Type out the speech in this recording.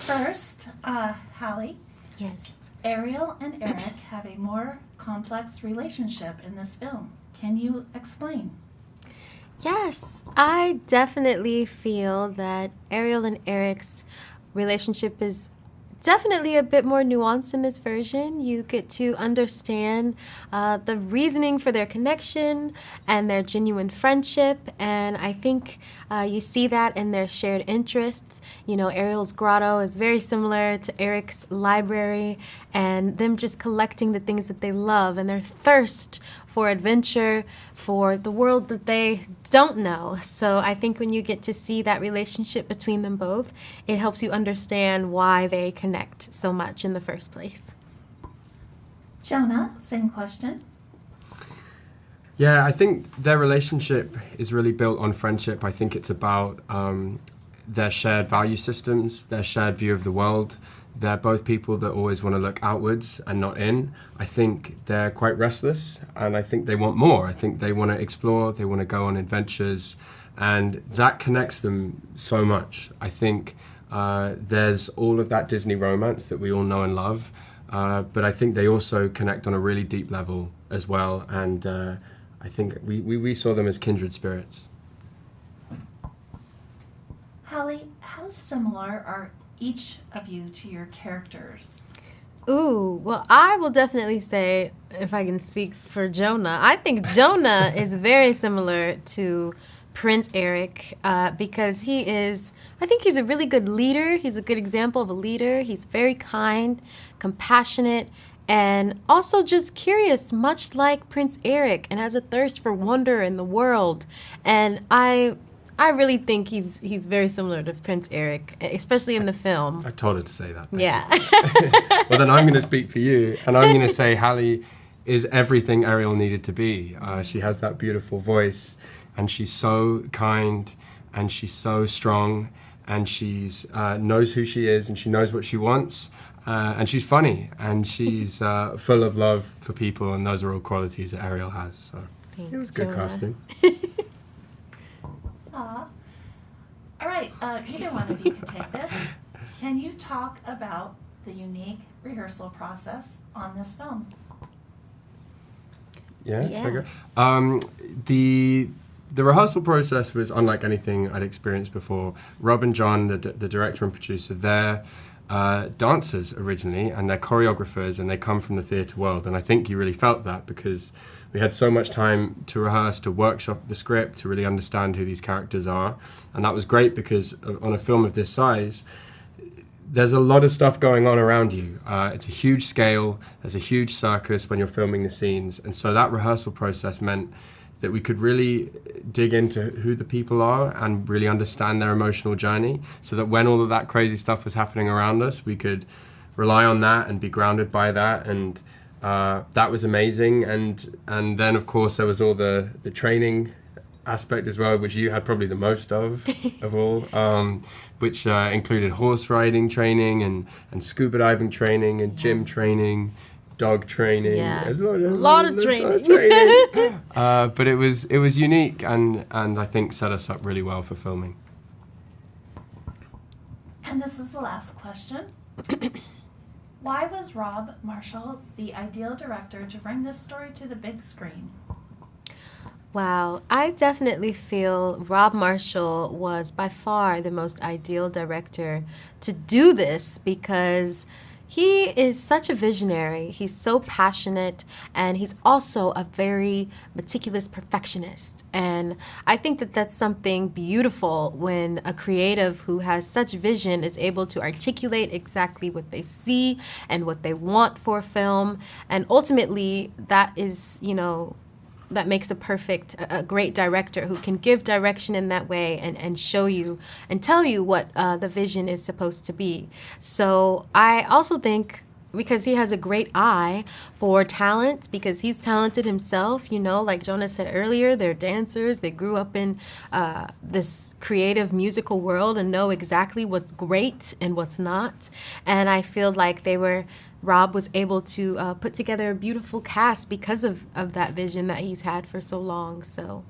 First, Halle, Yes. Ariel and Eric have a more complex relationship in this film. Can you explain? Yes, I definitely feel that Ariel and Eric's relationship is definitely a bit more nuanced in this version. You get to understand the reasoning for their connection and their genuine friendship, and I think you see that in their shared interests. You know, Ariel's grotto is very similar to Eric's library, and them just collecting the things that they love and their thirst for adventure, for the world that they don't know. So I think when you get to see that relationship between them both, it helps you understand why they connect so much in the first place. Jonah, same question. Yeah, I think their relationship is really built on friendship. I think it's about their shared value systems, their shared view of the world. They're both people that always want to look outwards and not in. I think they're quite restless, and I think they want more. I think they want to explore, they want to go on adventures, and that connects them so much. I think there's all of that Disney romance that we all know and love, but I think they also connect on a really deep level as well, and I think we saw them as kindred spirits. Halle, how similar are each of you to your characters? Ooh, well, I will definitely say, if I can speak for Jonah, I think Jonah is very similar to Prince Eric because I think he's a really good leader. He's a good example of a leader. He's very kind, compassionate, and also just curious, much like Prince Eric, and has a thirst for wonder in the world. And I really think he's very similar to Prince Eric, especially in the film. I told her to say that. Yeah. Well, then I'm going to speak for you, and I'm going to say Halle is everything Ariel needed to be. She has that beautiful voice, and she's so kind, and she's so strong, and she's knows who she is, and she knows what she wants, and she's funny, and she's full of love for people, and those are all qualities that Ariel has. So Thanks, it was good Jonah. casting. Aw. All right, either one of you can take this. Can you talk about the unique rehearsal process on this film? Yeah. Should I go? The rehearsal process was unlike anything I'd experienced before. Rob and John, the director and producer, they're dancers originally, and they're choreographers, and they come from the theatre world. And I think you really felt that because we had so much time to rehearse, to workshop the script, to really understand who these characters are. And that was great because on a film of this size, there's a lot of stuff going on around you. It's a huge scale, there's a huge circus when you're filming the scenes. And so that rehearsal process meant that we could really dig into who the people are and really understand their emotional journey, so that when all of that crazy stuff was happening around us, we could rely on that and be grounded by that. And that was amazing. And then, of course, there was all the training aspect as well, which you had probably the most of all, which included horse riding training and scuba diving training and gym training, dog training. Yeah, There's a lot of training. But it was unique and I think set us up really well for filming. And this is the last question. Why was Rob Marshall the ideal director to bring this story to the big screen? Wow, I definitely feel Rob Marshall was by far the most ideal director to do this because he is such a visionary. He's so passionate, and he's also a very meticulous perfectionist. And I think that that's something beautiful when a creative who has such vision is able to articulate exactly what they see and what they want for a film. And ultimately, that is, that makes a great director who can give direction in that way and show you and tell you what the vision is supposed to be. So I also think, because he has a great eye for talent, because he's talented himself, like Jonah said earlier, they're dancers, they grew up in this creative musical world and know exactly what's great and what's not. And I feel like Rob was able to put together a beautiful cast because of that vision that he's had for so long. So